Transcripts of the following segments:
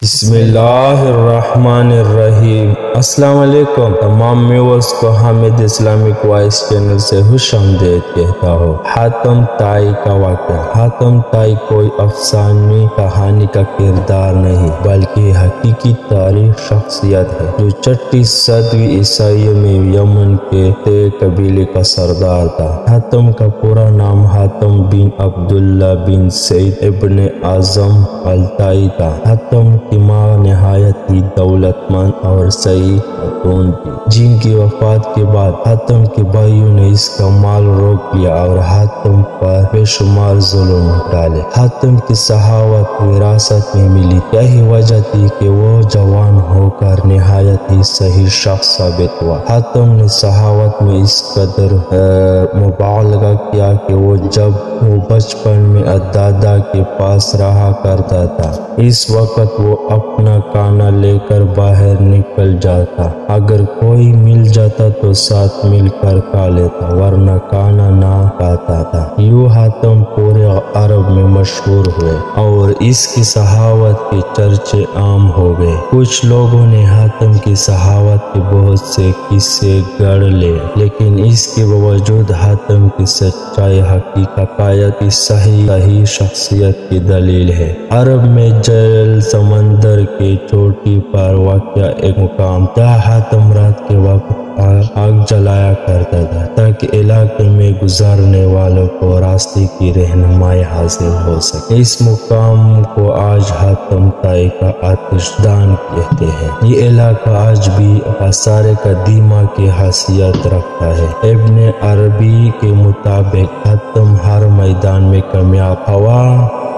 بسم اللہ الرحمن الرحیم۔ السلام علیکم تمام ویورز کو حامد اسلامک وائس چینل سے خوش آمدید کہتا ہوں۔ حاتم طائی کا واقعہ۔ حاتم طائی کوئی افسانوی کہانی کا کردار نہیں بلکہ حقیقی تاریخ شخصیت ہے جو 6 صدی عیسوی میں یمن کے تے قبیلے کا سردار تھا۔ حاتم کا پورا نام حاتم بن عبداللہ بن سعید ابن اعظم الطائی تھا۔ حاتم کی ماں نہایت ہی دولت مند اور صحیح خاتون تھی، جن کی وفات کے بعد حاتم کے بھائیوں نے اس کا مال روک لیا اور حاتم پر بے شمار ظلم ڈالے۔ حاتم کی سخاوت وراثت میں ملی، یہی وجہ تھی کہ وہ جوان ہو کر نہایت ہی صحیح شخص ثابت ہوا۔ حاتم نے سخاوت میں اس قدر مبالغہ کیا کہ جب وہ بچپن میں دادا کے پاس رہا کرتا تھا، اس وقت وہ اپنا کانا لے کر باہر نکل جاتا۔ اگر کوئی مل جاتا تو ساتھ مل کر کھا لیتا، ورنہ کانا نہ کھاتا تھا۔ یوں حاتم پورے عرب میں مشہور ہوئے اور اس کی سخاوت کے چرچے عام ہو گئے۔ کچھ لوگوں نے حاتم کی سخاوت کے بہت سے قصے گڑھ لے، لیکن اس کے باوجود حاتم کی سچائی حقیقت کی صحیح شخصیت کی دلیل ہے۔ عرب میں جیل سمندر کی چوٹی پر واقع ایک مقام جہاں حاتم رات کے وقت آگ جلایا کرتا تھا تاکہ علاقے میں گزرنے والوں کو راستے کی رہنمائی حاصل ہو سکے۔ اس مقام کو آج حاتم طائی کا آتش دان کہتے ہیں۔ یہ علاقہ آج بھی آثار قدیمہ کی حیثیت رکھتا ہے۔ ابن عربی کے مطابق حاتم ہر میدان میں کامیاب ہوا،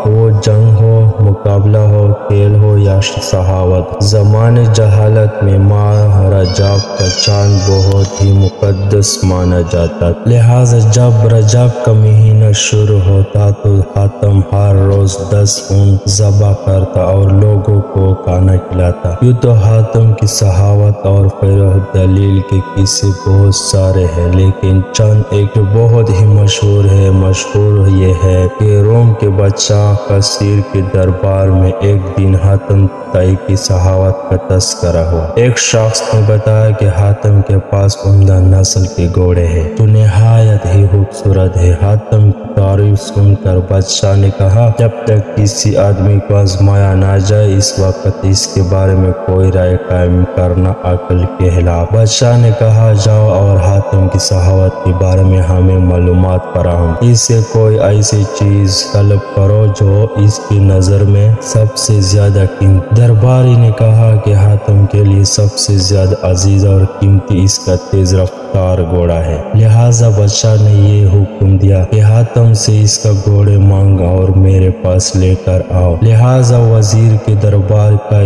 وہ جنگ ہو، مقابلہ ہو، کھیل ہو یا سخاوت۔ زمانے جہالت میں ماہ رجب کا چاند بہت ہی مقدس مانا جاتا، لہٰذا جب رجب کا مہینہ شروع ہوتا تو حاتم ہر روز 10 اونٹ ذبح کرتا اور لوگوں کو کھانا کھلاتا۔ یوں تو حاتم کی سخاوت اور فروغ دلیل کے قصے بہت سارے ہیں، لیکن چند ایک جو بہت ہی مشہور یہ ہے کہ روم کے بادشاہ قیصر کے دربار میں ایک دن حاتم طائی کی سخاوت کا تذکرہ ہوا۔ ایک شخص نے بتایا کہ حاتم کے پاس عمدہ نسل کے گھوڑے ہیں جو نہایت ہی خوبصورت ہے۔ حاتم کی تعریف سن کر بادشاہ نے کہا، جب تک کسی آدمی کو آزمایا نہ جائے اس وقت اس کے بارے میں کوئی رائے قائم کرنا عقل کے خلاف۔ بادشاہ نے کہا، جاؤ اور حاتم کی سخاوت کے بارے میں ہمیں معلومات فراہم، اس سے کوئی ایسی چیز طلب کرو جو اس کی نظر میں سب سے زیادہ قیمتی۔ درباری نے کہا کہ حاتم کے لیے سب سے زیادہ عزیز اور قیمتی اس کا تیز رفتار گھوڑا ہے، لہٰذا بادشاہ نے یہ حکم دیا کہ حاتم سے اس کا گھوڑے مانگ اور میرے پاس لے کر آؤ۔ لہٰذا وزیر کے دربار کا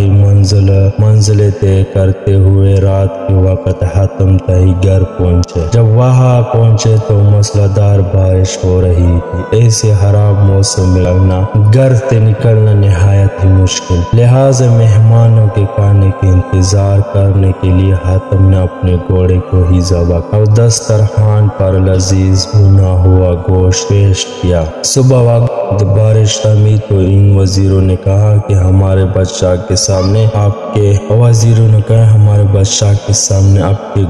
منزلیں طے کرتے ہوئے رات کے وقت حاتم طائی گھر پہنچے۔ جب وہاں پہنچے تو موسلادھار بارش ہو رہی تھی۔ ایسے خراب موسم میں گھر سے نکلنا نہایت ہی مشکل، لہٰذا مہمانوں کے کھانے کے انتظار کرنے کے لیے حاتم نے اپنے گھوڑے کو ہی ذبح اور دسترخوان پر لذیذ بھنا ہوا گوشت پیش کیا۔ صبح وقت بارش تھمی تو ان وزیروں نے کہا کہ ہمارے بادشاہ کے سامنے آپ کے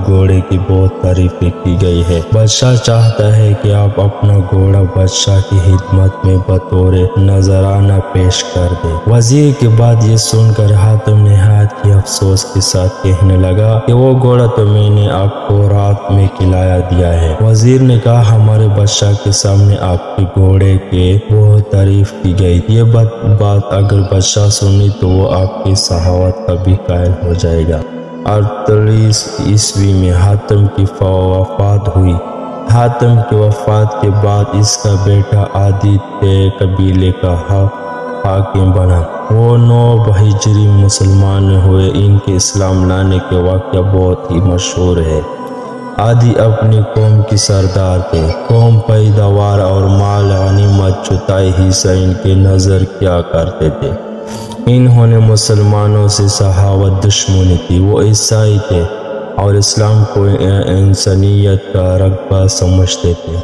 گھوڑے کی بہت تعریفیں کی گئی ہے۔ بادشاہ چاہتا ہے کہ آپ اپنا گھوڑا بادشاہ کی خدمت میں بطور نذرانہ پیش کر دے۔ وزیر کی بات یہ سن کر حاتم نہایت ہی افسوس کے ساتھ کہنے لگا کہ وہ گھوڑا تو میں نے آپ کو رات میں کھلایا دیا ہے۔ وزیر نے کہا، ہمارے بادشاہ کے سامنے آپ کے گھوڑے کے بہت تعریف کی گئی، یہ بات اگر بادشاہ سنی تو وہ آپ کی سخاوت کا بھی قائل ہو جائے گا۔ 38 عیسوی میں حاتم کی وفات ہوئی۔ حاتم کی وفات کے بعد اس کا بیٹا عادی تے قبیلے کا حاکم بنا۔ وہ 9 ہجری مسلمان ہوئے۔ ان کے اسلام لانے کے واقعہ بہت ہی مشہور ہے۔ عادی اپنی قوم کی سردار تھے۔ قوم پیداوار اور مال غنیمت چوتھائی حصہ ان کے نظر کیا کرتے تھے۔ انہوں نے مسلمانوں سے سخاوت دشمنی تھی۔ وہ عیسائی تھے اور اسلام کو انسانیت کا رغبہ سمجھتے تھے۔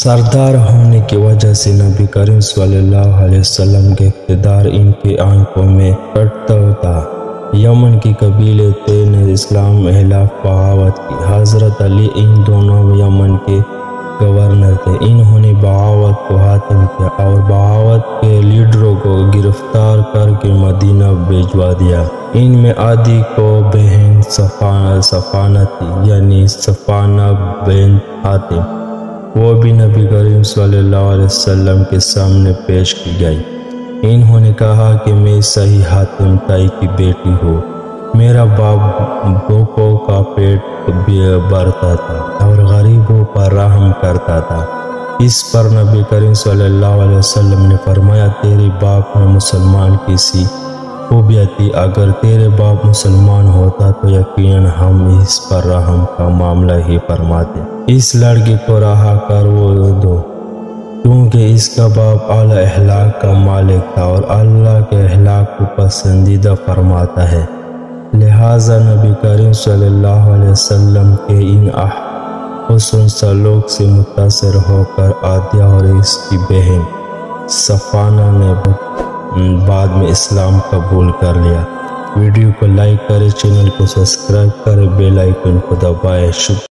سردار ہونے کی وجہ سے نبی کریم صلی اللہ علیہ وسلم کے اقتدار ان کی آنکھوں میں کٹتا تھا۔ یمن کی قبیلے تے نے اسلام خلاف بغاوت کی۔ حضرت علی ان دونوں یمن کے گورنر تھے۔ انہوں نے بغاوت کو ختم کیا اور بغاوت کے لیڈروں کو گرفتار کر کے مدینہ بھجوا دیا۔ ان میں آدھی کو بہن صفانہ تھی، یعنی صفانہ بنت حاتم، وہ بھی نبی کریم صلی اللہ علیہ وسلم کے سامنے پیش کی گئی۔ انہوں نے کہا کہ میں صحیح حاتم تائی کی بیٹی ہوں، میرا باپ بھوکوں کا پیٹ بھرتا تھا اور غریبوں پر رحم کرتا تھا۔ اس پر نبی کریم صلی اللہ علیہ وسلم نے فرمایا، تیرے باپ میں مسلمان کسی خوبیت تھی، اگر تیرے باپ مسلمان ہوتا تو یقیناً ہم اس پر رحم کا معاملہ ہی فرماتے۔ اس لڑکی کو رہا کر وہ دو، کیونکہ اس کا باپ اعلیٰ اخلاق کا مالک تھا اور اللہ کے اخلاق کو پسندیدہ فرماتا ہے، لہٰذا نبی کریم صلی اللہ علیہ وسلم کے ان حسن سلوک سے متاثر ہو کر عاتیہ اور اس کی بہن صفانہ نے بعد میں اسلام قبول کر لیا۔ ویڈیو کو لائک کریں، چینل کو سبسکرائب کریں، بیل آئیکن کو دبائیں۔ شکریہ۔